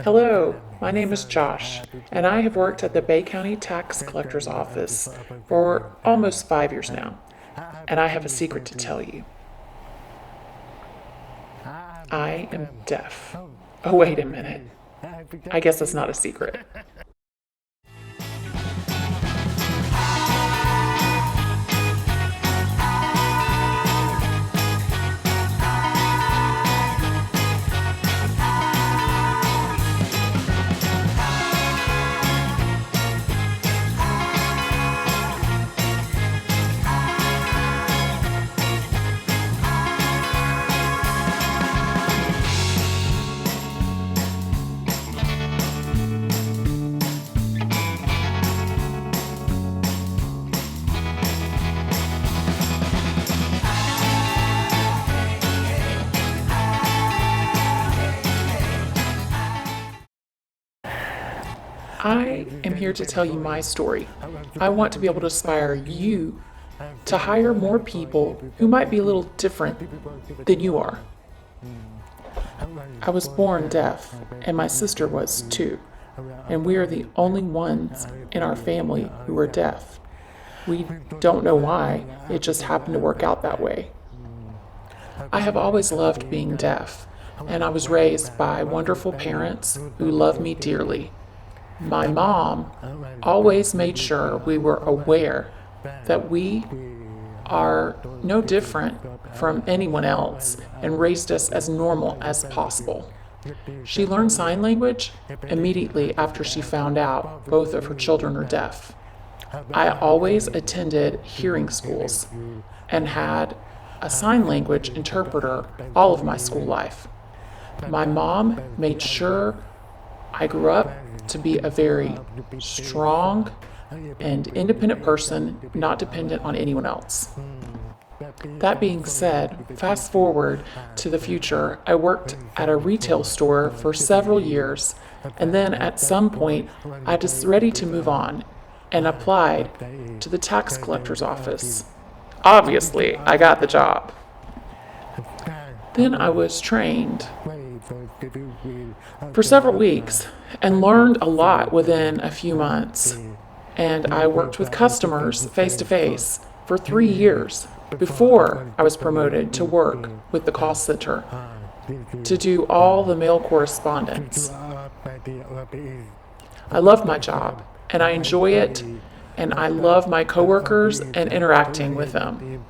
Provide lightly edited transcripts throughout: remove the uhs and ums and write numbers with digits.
Hello, my name is Josh, and I have worked at the Bay County Tax Collector's Office for almost 5 years now, and I have a secret to tell you. I am deaf. Oh, wait a minute. I guess that's not a secret. I am here to tell you my story. I want to be able to inspire you to hire more people who might be a little different than you are. I was born deaf, and my sister was too, and we are the only ones in our family who are deaf. We don't know why, it just happened to work out that way. I have always loved being deaf, and I was raised by wonderful parents who love me dearly. My mom always made sure we were aware that we are no different from anyone else and raised us as normal as possible. She learned sign language immediately after she found out both of her children are deaf. I always attended hearing schools and had a sign language interpreter all of my school life. My mom made sure I grew up to be a very strong and independent person, not dependent on anyone else. That being said, fast forward to the future, I worked at a retail store for several years, and then at some point, I was ready to move on and applied to the tax collector's office. Obviously, I got the job. Then I was trained for several weeks and learned a lot within a few months. And I worked with customers face to face for 3 years before I was promoted to work with the call center to do all the mail correspondence. I love my job and I enjoy it, and I love my coworkers and interacting with them.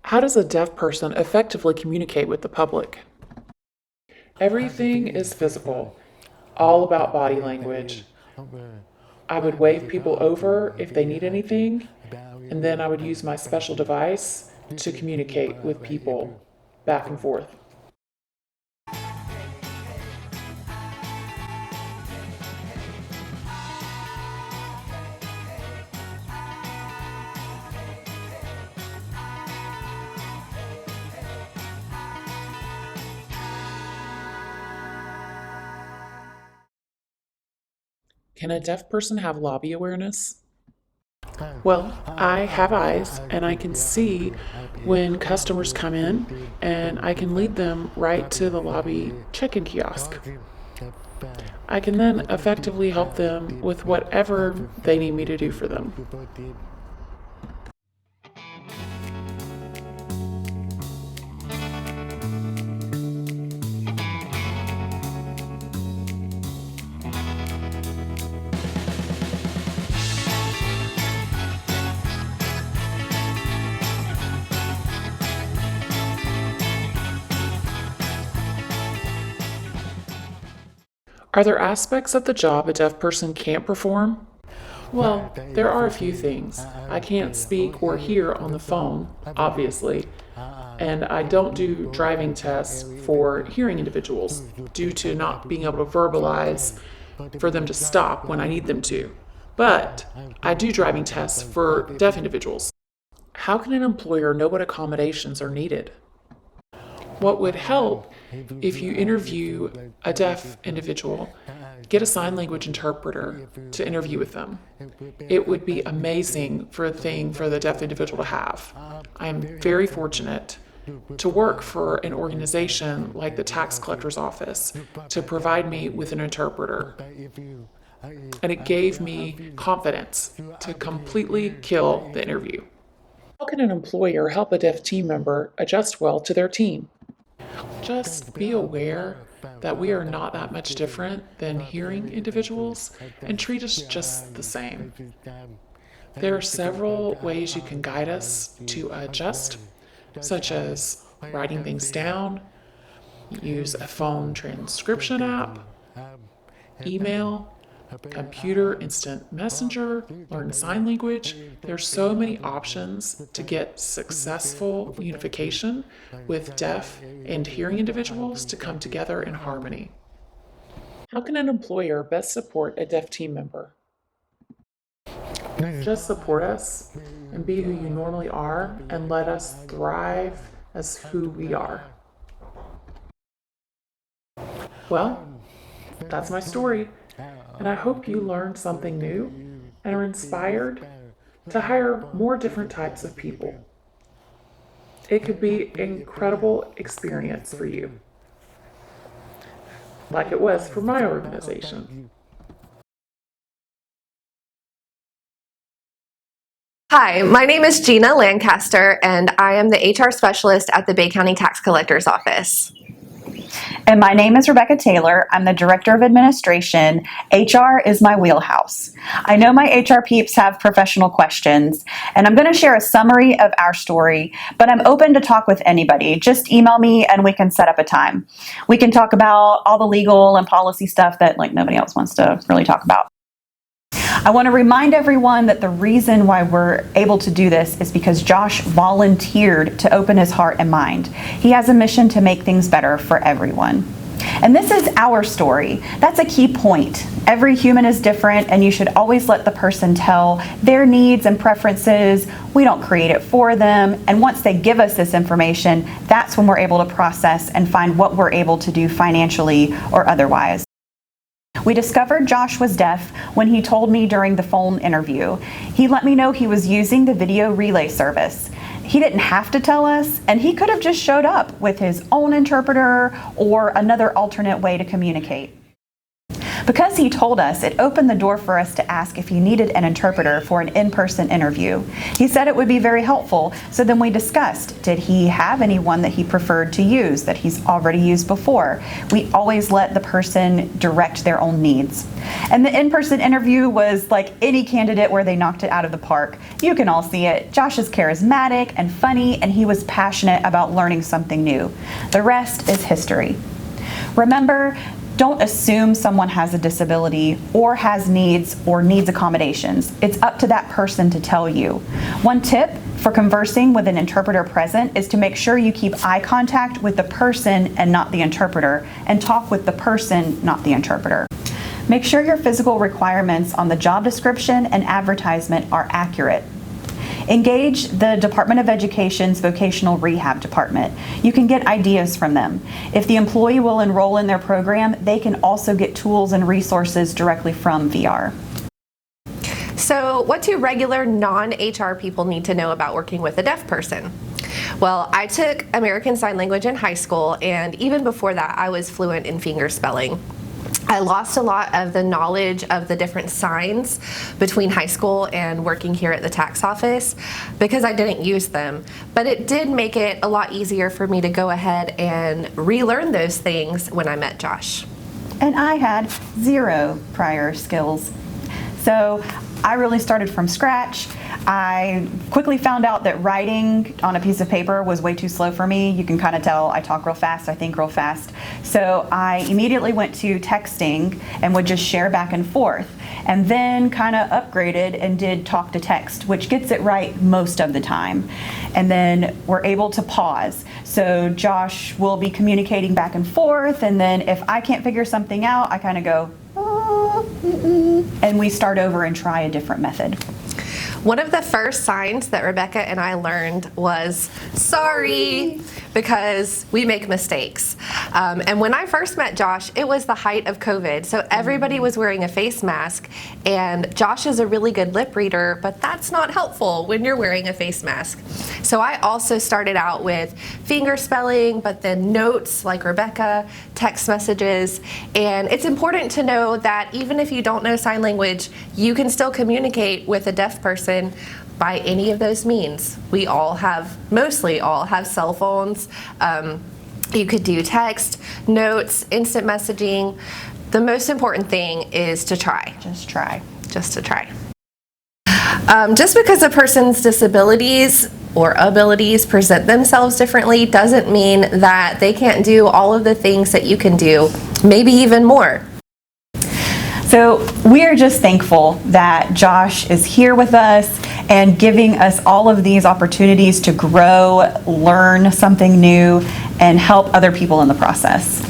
How does a deaf person effectively communicate with the public? Everything is physical, all about body language. I would wave people over if they need anything, and then I would use my special device to communicate with people back and forth. Can a deaf person have lobby awareness? Well, I have eyes and I can see when customers come in, and I can lead them right to the lobby check-in kiosk. I can then effectively help them with whatever they need me to do for them. Are there aspects of the job a deaf person can't perform? Well, there are a few things. I can't speak or hear on the phone, obviously, and I don't do driving tests for hearing individuals due to not being able to verbalize for them to stop when I need them to. But I do driving tests for deaf individuals. How can an employer know what accommodations are needed? What would help if you interview a deaf individual, get a sign language interpreter to interview with them. It would be amazing for the deaf individual to have. I am very fortunate to work for an organization like the Tax Collector's Office to provide me with an interpreter. And it gave me confidence to completely kill the interview. How can an employer help a deaf team member adjust well to their team? Just be aware that we are not that much different than hearing individuals and treat us just the same. There are several ways you can guide us to adjust, such as writing things down, use a phone transcription app, email, computer instant messenger, learn sign language. There's so many options to get successful unification with deaf and hearing individuals to come together in harmony. How can an employer best support a deaf team member? Just support us and be who you normally are and let us thrive as who we are. Well, that's my story, and I hope you learned something new and are inspired to hire more different types of people. It could be an incredible experience for you, like it was for my organization. Hi, my name is Gina Lancaster, and I am the HR specialist at the Bay County Tax Collector's Office. And my name is Rebecca Taylor. I'm the Director of Administration. HR is my wheelhouse. I know my HR peeps have professional questions, and I'm going to share a summary of our story, but I'm open to talk with anybody. Just email me and we can set up a time. We can talk about all the legal and policy stuff that nobody else wants to really talk about. I want to remind everyone that the reason why we're able to do this is because Josh volunteered to open his heart and mind. He has a mission to make things better for everyone. And this is our story. That's a key point. Every human is different, and you should always let the person tell their needs and preferences. We don't create it for them. And once they give us this information, that's when we're able to process and find what we're able to do financially or otherwise. We discovered Josh was deaf when he told me during the phone interview. He let me know he was using the video relay service. He didn't have to tell us, and he could have just showed up with his own interpreter or another alternate way to communicate. Because he told us, it opened the door for us to ask if he needed an interpreter for an in-person interview. He said it would be very helpful, so then we discussed, did he have anyone that he preferred to use that he's already used before? We always let the person direct their own needs. And the in-person interview was like any candidate where they knocked it out of the park. You can all see it. Josh is charismatic and funny, and he was passionate about learning something new. The rest is history. Remember, don't assume someone has a disability or has needs or needs accommodations. It's up to that person to tell you. One tip for conversing with an interpreter present is to make sure you keep eye contact with the person and not the interpreter, and talk with the person, not the interpreter. Make sure your physical requirements on the job description and advertisement are accurate. Engage the Department of Education's Vocational Rehab Department. You can get ideas from them. If the employee will enroll in their program, they can also get tools and resources directly from VR. So, what do regular non-HR people need to know about working with a deaf person? Well, I took American Sign Language in high school, and even before that, I was fluent in finger spelling. I lost a lot of the knowledge of the different signs between high school and working here at the tax office because I didn't use them. But it did make it a lot easier for me to go ahead and relearn those things when I met Josh. And I had zero prior skills. So I really started from scratch. I quickly found out that writing on a piece of paper was way too slow for me. You can kind of tell I talk real fast, I think real fast. So I immediately went to texting and would just share back and forth. And then kind of upgraded and did talk to text, which gets it right most of the time. And then we're able to pause. So Josh will be communicating back and forth, and then if I can't figure something out, I kind of go, and we start over and try a different method. One of the first signs that Rebecca and I learned was sorry, because we make mistakes. And when I first met Josh, it was the height of COVID, so everybody was wearing a face mask, and Josh is a really good lip reader, but that's not helpful when you're wearing a face mask. So I also started out with finger spelling, but then notes like Rebecca, text messages, and it's important to know that even if you don't know sign language, you can still communicate with a deaf person by any of those means. We all have, mostly all have cell phones. You could do text, notes, instant messaging. The most important thing is to try. Just try. Just to try. Just because a person's disabilities or abilities present themselves differently doesn't mean that they can't do all of the things that you can do, maybe even more. So we are just thankful that Josh is here with us and giving us all of these opportunities to grow, learn something new, and help other people in the process.